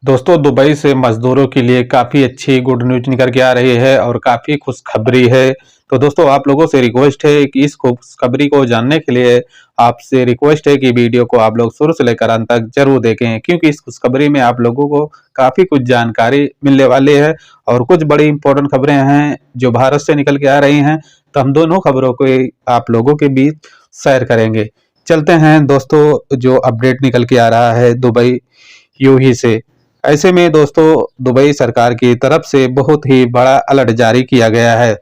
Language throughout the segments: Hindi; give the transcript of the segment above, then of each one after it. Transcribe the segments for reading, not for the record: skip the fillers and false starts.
दोस्तों, दुबई से मज़दूरों के लिए काफ़ी अच्छी गुड न्यूज़ निकल के आ रही है और काफ़ी खुशखबरी है। तो दोस्तों, आप लोगों से रिक्वेस्ट है कि इस खुशखबरी को जानने के लिए आपसे रिक्वेस्ट है कि वीडियो को आप लोग शुरू से लेकर अंत तक ज़रूर देखें, क्योंकि इस खुशखबरी में आप लोगों को काफ़ी कुछ जानकारी मिलने वाली है और कुछ बड़ी इम्पोर्टेंट खबरें हैं जो भारत से निकल के आ रही हैं। तो हम दोनों खबरों को आप लोगों के बीच शेयर करेंगे। चलते हैं दोस्तों, जो अपडेट निकल के आ रहा है दुबई यूएई से। ऐसे में दोस्तों, दुबई सरकार की तरफ से बहुत ही बड़ा अलर्ट जारी किया गया है।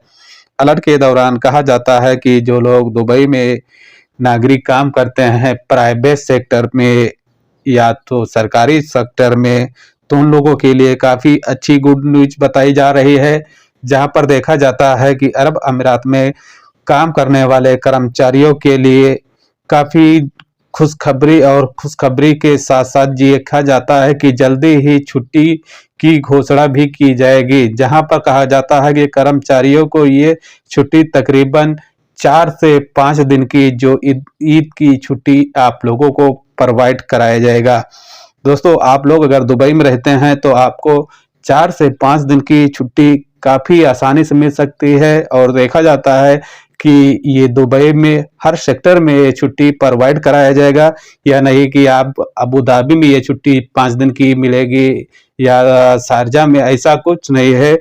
अलर्ट के दौरान कहा जाता है कि जो लोग दुबई में नागरिक काम करते हैं प्राइवेट सेक्टर में या तो सरकारी सेक्टर में, तो उन लोगों के लिए काफ़ी अच्छी गुड न्यूज़ बताई जा रही है। जहां पर देखा जाता है कि अरब अमीरात में काम करने वाले कर्मचारियों के लिए काफ़ी खुशखबरी और खुशखबरी के साथ-साथ ये कहा जाता है कि जल्दी ही छुट्टी की घोषणा भी की जाएगी। जहां पर कहा जाता है कि कर्मचारियों को ये छुट्टी तकरीबन 4 से 5 दिन की जो ईद ईद की छुट्टी आप लोगों को प्रोवाइड कराया जाएगा। दोस्तों, आप लोग अगर दुबई में रहते हैं तो आपको 4 से 5 दिन की छुट्टी काफ़ी आसानी से मिल सकती है और देखा जाता है कि ये दुबई में हर सेक्टर में ये छुट्टी प्रोवाइड कराया जाएगा। या नहीं कि आप अबू धाबी में ये छुट्टी 5 दिन की मिलेगी या शारजा में, ऐसा कुछ नहीं है।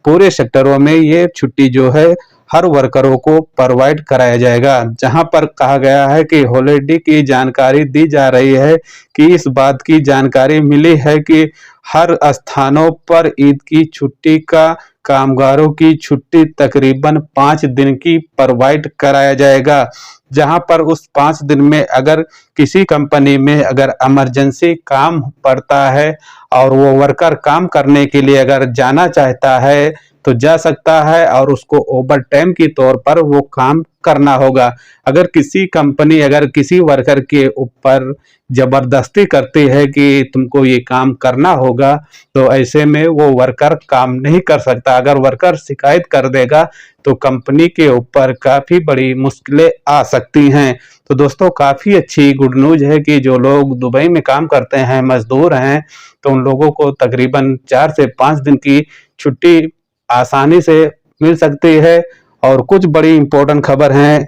पूरे सेक्टरों में ये छुट्टी जो है हर वर्करों को प्रोवाइड कराया जाएगा। जहां पर कहा गया है कि हॉलिडे की जानकारी दी जा रही है कि इस बात की जानकारी मिली है कि हर स्थानों पर ईद की छुट्टी का कामगारों की छुट्टी तकरीबन 5 दिन की प्रोवाइड कराया जाएगा। जहां पर उस 5 दिन में अगर किसी कंपनी में अगर इमरजेंसी काम पड़ता है और वो वर्कर काम करने के लिए अगर जाना चाहता है तो जा सकता है और उसको ओवर टाइम के तौर पर वो काम करना होगा। अगर किसी कंपनी अगर किसी वर्कर के ऊपर जबरदस्ती करती है कि तुमको ये काम करना होगा, तो ऐसे में वो वर्कर काम नहीं कर सकता। अगर वर्कर शिकायत कर देगा तो कंपनी के ऊपर काफ़ी बड़ी मुश्किलें आ सकती हैं। तो दोस्तों, काफ़ी अच्छी गुड न्यूज़ है कि जो लोग दुबई में काम करते हैं, मज़दूर हैं, तो उन लोगों को तकरीबन 4 से 5 दिन की छुट्टी आसानी से मिल सकती है। और कुछ बड़ी इम्पोर्टेंट खबर हैं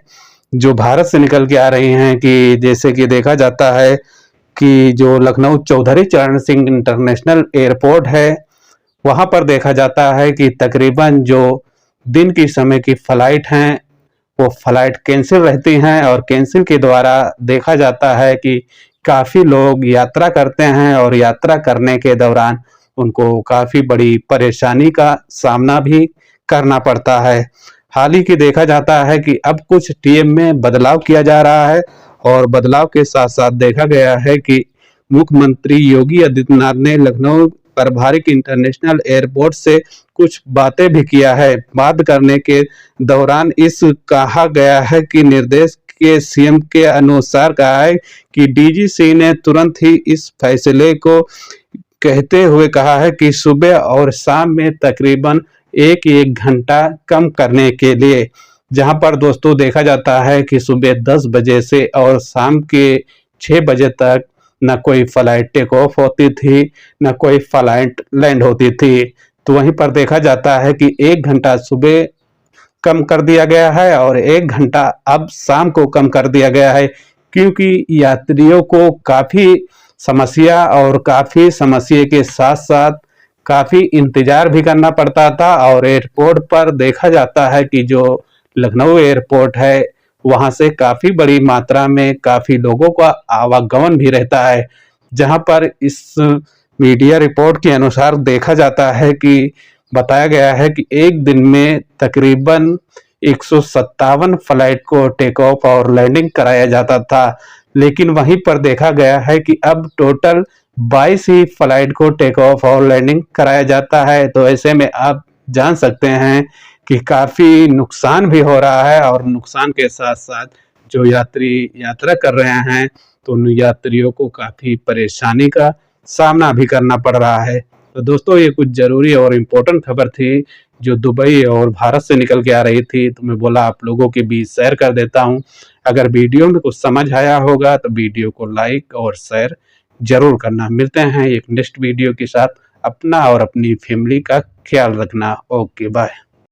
जो भारत से निकल के आ रही हैं कि जैसे कि देखा जाता है कि जो लखनऊ चौधरी चरण सिंह इंटरनेशनल एयरपोर्ट है, वहाँ पर देखा जाता है कि तकरीबन जो दिन की समय की फ़्लाइट हैं, वो फ़्लाइट कैंसिल रहती हैं और कैंसिल के द्वारा देखा जाता है कि काफ़ी लोग यात्रा करते हैं और यात्रा करने के दौरान उनको काफ़ी बड़ी परेशानी का सामना भी करना पड़ता है। हाल ही की देखा जाता है कि अब कुछ टीएम में बदलाव किया जा रहा है और बदलाव के साथ-साथ देखा गया है कि मुख्यमंत्री योगी आदित्यनाथ ने लखनऊ प्रभारी इंटरनेशनल एयरपोर्ट से कुछ बातें भी किया है। बात करने के दौरान इस कहा गया है कि निर्देश के सीएम के अनुसार कहा है कि डीजीसी ने तुरंत ही इस फैसले को कहते हुए कहा है कि सुबह और शाम में तकरीबन 1-1 घंटा कम करने के लिए। जहां पर दोस्तों देखा जाता है कि सुबह 10 बजे से और शाम के 6 बजे तक न कोई फ्लाइट टेक ऑफ होती थी, न कोई फ्लाइट लैंड होती थी। तो वहीं पर देखा जाता है कि 1 घंटा सुबह कम कर दिया गया है और 1 घंटा अब शाम को कम कर दिया गया है, क्योंकि यात्रियों को काफ़ी समस्या के साथ-साथ काफ़ी इंतज़ार भी करना पड़ता था। और एयरपोर्ट पर देखा जाता है कि जो लखनऊ एयरपोर्ट है, वहाँ से काफ़ी बड़ी मात्रा में काफ़ी लोगों का आवागमन भी रहता है। जहाँ पर इस मीडिया रिपोर्ट के अनुसार देखा जाता है कि बताया गया है कि एक दिन में तकरीबन 157 फ्लाइट को टेक ऑफ और लैंडिंग कराया जाता था। लेकिन वहीं पर देखा गया है कि अब टोटल 22 ही फ्लाइट को टेक ऑफ और लैंडिंग कराया जाता है। तो ऐसे में आप जान सकते हैं कि काफ़ी नुकसान भी हो रहा है और नुकसान के साथ-साथ जो यात्री यात्रा कर रहे हैं, तो उन यात्रियों को काफ़ी परेशानी का सामना भी करना पड़ रहा है। तो दोस्तों, ये कुछ ज़रूरी और इम्पोर्टेंट खबर थी जो दुबई और भारत से निकल के आ रही थी, तो मैं बोला आप लोगों के बीच शेयर कर देता हूँ। अगर वीडियो में कुछ समझ आया होगा तो वीडियो को लाइक और शेयर ज़रूर करना। मिलते हैं एक नेक्स्ट वीडियो के साथ। अपना और अपनी फैमिली का ख्याल रखना। Okay bye.